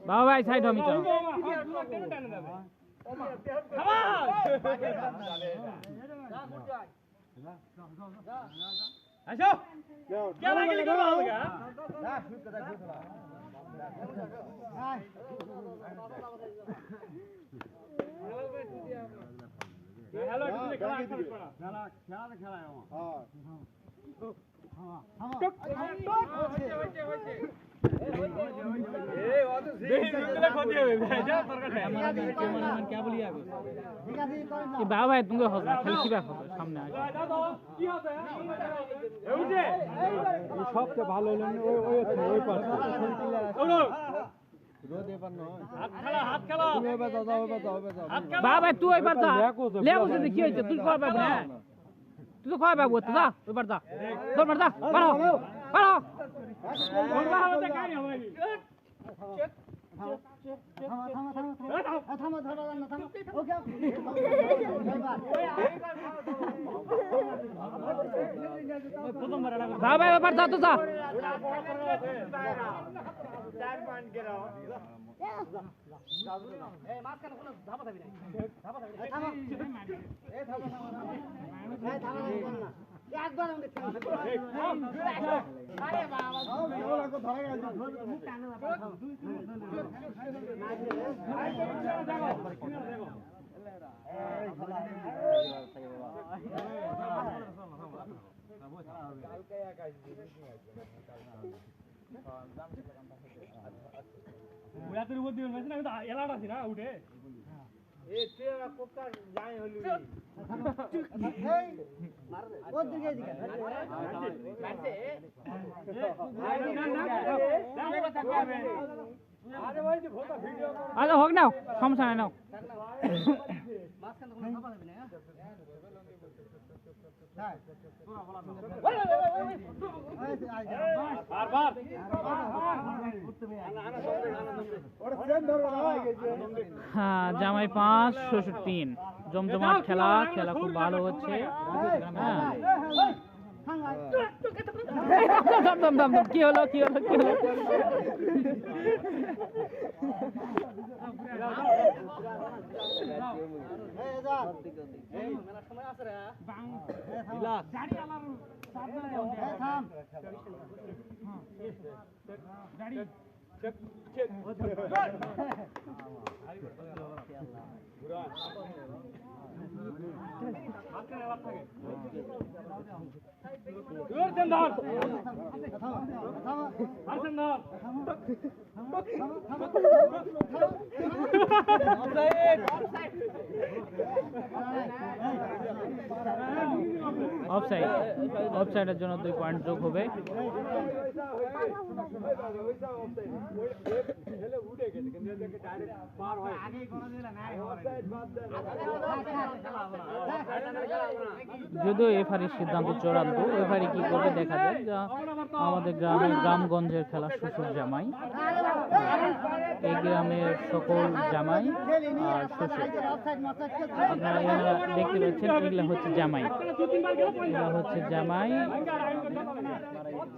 বাবা ভাই সাইড হমি চল আসো क्या लगे लिखो होगा हेलो कितने खेला खेला खेला हां বাবা ভাই তুমি সামনে সবচেয়ে ভালো হলো ওই পাশে বাবা ভাই তুই ওই পারতা লেবু কি হয়েছে তুই কয় পাবি না তুই তো কয় পাবো যা ওই পারতা তোর পারতা পারো পারো বাবা এবার যা তো যা আচ্ছা হোক নাও সমস্যা নাই নাও হ্যাঁ জামাই 5 শ্বশুর 3 জমজমাট খেলা খেলা খুব ভালো হচ্ছে কি হলো কি হলো কি হলো অফসাইডের জন্য 2 পয়েন্ট যোগ হবে যদিও এফআরির সিদ্ধান্ত চূড়ান্ত এফআরি কি করবে দেখা যাক আমাদের গ্রামগঞ্জের খেলা শ্বশুর জামাই এই গ্রামের সকল জামাই আর শ্বশুর আপনারা এখানে দেখতে পাচ্ছেন এগুলা হচ্ছে জামাই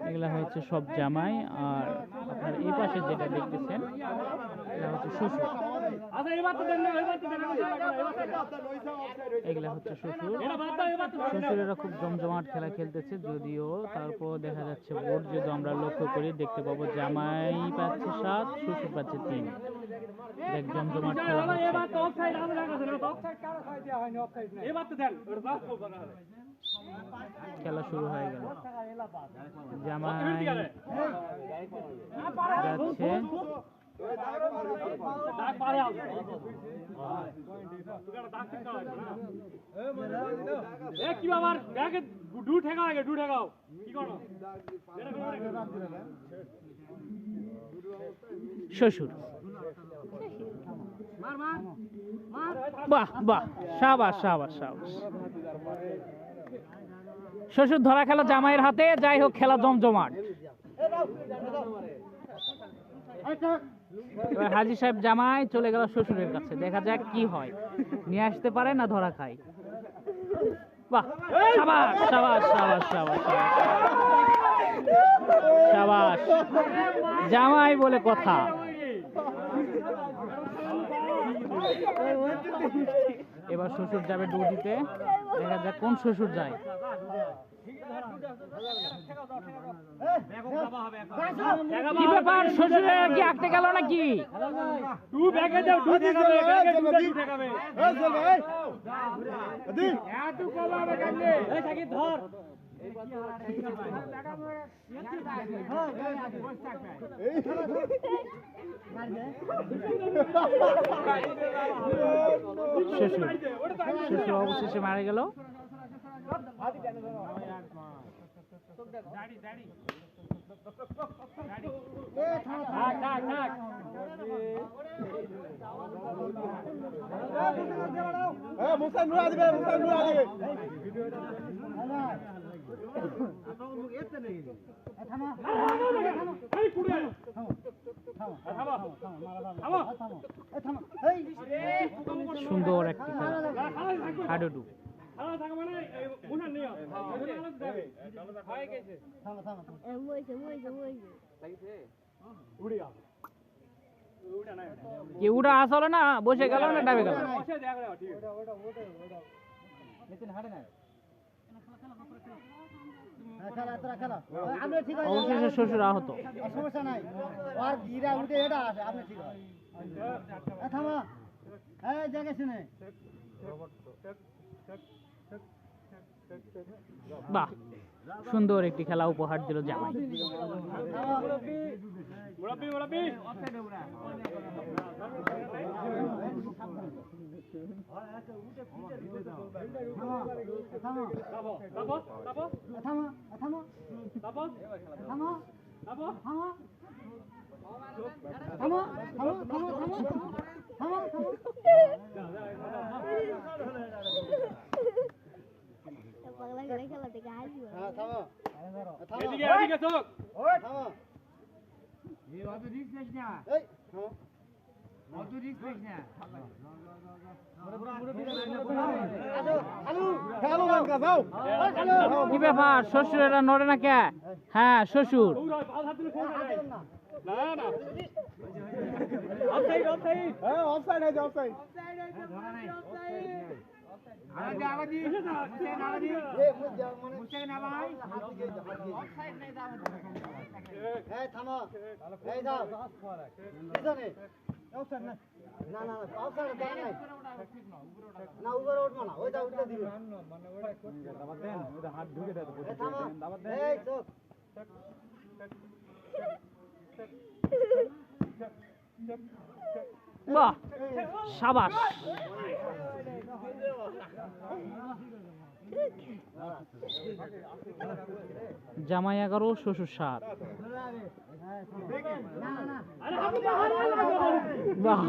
এগুলা হচ্ছে সব জামাই আর আপনার এই পাশে যেটা দেখতেছেন এটা হচ্ছে শ্বশুর এগুলা হচ্ছে শ্বশুরেরা খুব জমজমাট খেলা খেলতেছে যদিও তারপর দেখা যাচ্ছে বোর্ড যদি আমরা লক্ষ্য করি দেখতে পাবো জামাই পাচ্ছে 7 শ্বশুর পাচ্ছে 3 দেখ জমজমাট খেলা খেলা শুরু হয়ে গেল জামাই যাচ্ছে কি বাবার ব্যাগে ডু ঠেকাও আগে ডু ঠেকাও কি করো শ্বশুর বাহ বাহ শাবাশ শাবাশ শাবাশ শ্বশুর ধরা খেলা জামাইয়ের হাতে যাই হোক খেলা জমজমাট এবার হাজী সাহেব জামাই চলে গেল শ্বশুরের কাছে দেখা যাক কি হয় নিয়ে আসতে পারে না ধরা খায় বাহ শাবাশ শাবাশ শাবাশ শাবাশ শাবাশ জামাই বলে কথা। এবার শ্বশুর যাবে ডু দিতে, দেখা যাক কোন শ্বশুর যায়। কি ব্যাপার, শ্বশুরে কি আঁকতে গেল নাকি? তুই ব্যাগে যাও, তুই ঠেকাবে, ব্যাগে তুই ঠেকাবে। এই চল ভাই দি তুই কলাবে কাটলে। এই সাকি ধর। শ্বশুর শ্বশুর অবশেষে মারা গেল। মুসান নুরা দিবে, মুসান নুরা দিবে। এই কুড়ে। সুন্দর একটি খেলা, হাডুডু। খালা থাকা মানে মুসান নিও। যাবে। হয়ে গেছে। উড়ি গেল। উড়া নাই। কি উড়া আসলে না, বসে গেল না ডাবে গেল? বসে দেখ রে, ঠিক আছে। অবশেষে শ্বশুর আহত। সমস্যা নাই, আর গিরা উঠে এটা আসে, আপনি ঠিক হয়। থামা, এই জায়গা শুনে। বাহ, সুন্দর একটি খেলা উপহার দিল জামাই। মুরাব্বি, মুরাব্বি। থামা, তাবো, তাবো, তাবো, থামা, থামা, তাবো, থামা, তাবো। থামা, থামা, থামা, থামা, থামা, থামা। হ্যাঁ, থামা, থামা, এদিকে, এদিকে চোখ। ওই থামা। এই, থামা। হ্যালো, খেলো লঙ্কা যাও। কি ব্যাপার, শ্বশুর এরা নড়ে না কে? হ্যাঁ শ্বশুর। দৌড়া, পাল হাত দিলে ফোন নাই। না, না। Offside, offside. হ্যাঁ অফসাইড আছে, অফসাইড। এই থামো, এই যাও, পিছনে। না না না, অফসাইড দেন নাই। না উপরে উঠবো না, ওইটা উঠতে দিবে। হাত ঢুকে দেয়। এই থামো, এই চুপ। বাহ, সাবাস। জামাই 11, শ্বশুর 7। বাহ,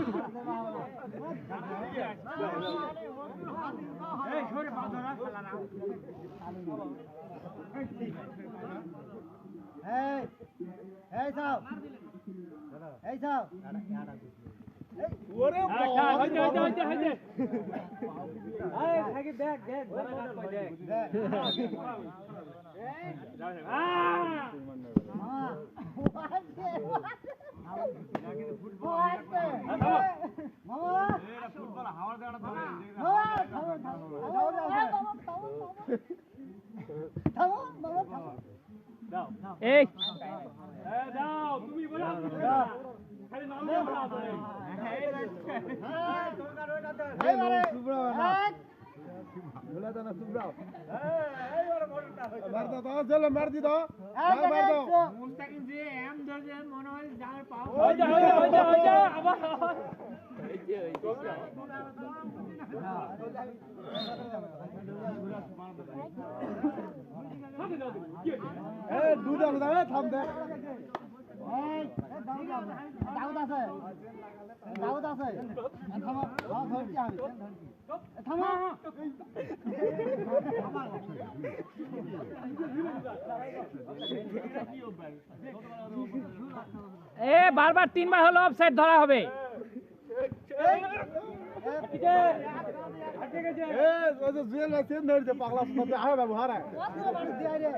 এই, এই যাও, এই যাও। ওরে আচ্ছা, হইছে, হইছে, হইছে, হইছে। এই যাও, তুমি বলো। খালি নাম দিয়ে বলা আছে। ঝোলা দানা সুব্রাও। মার দাও, দাও চলো মার দি দাও। মার দাও। হইছে, হইছে, হইছে, হইছে। আবার। এ দুধ আছে দাও, থাম দে। দাউদ আছে, দাউদ আছে। থামো, ধরছি আমি, থামো। এ বারবার 3 বার হলো অফসাইড ধরা হবে। এ ওই যে জুয়েল ভাই চেন ধরেছে পাগলা সুন্দর আহে বাবু হারে কত মানুষ দিয়ে রে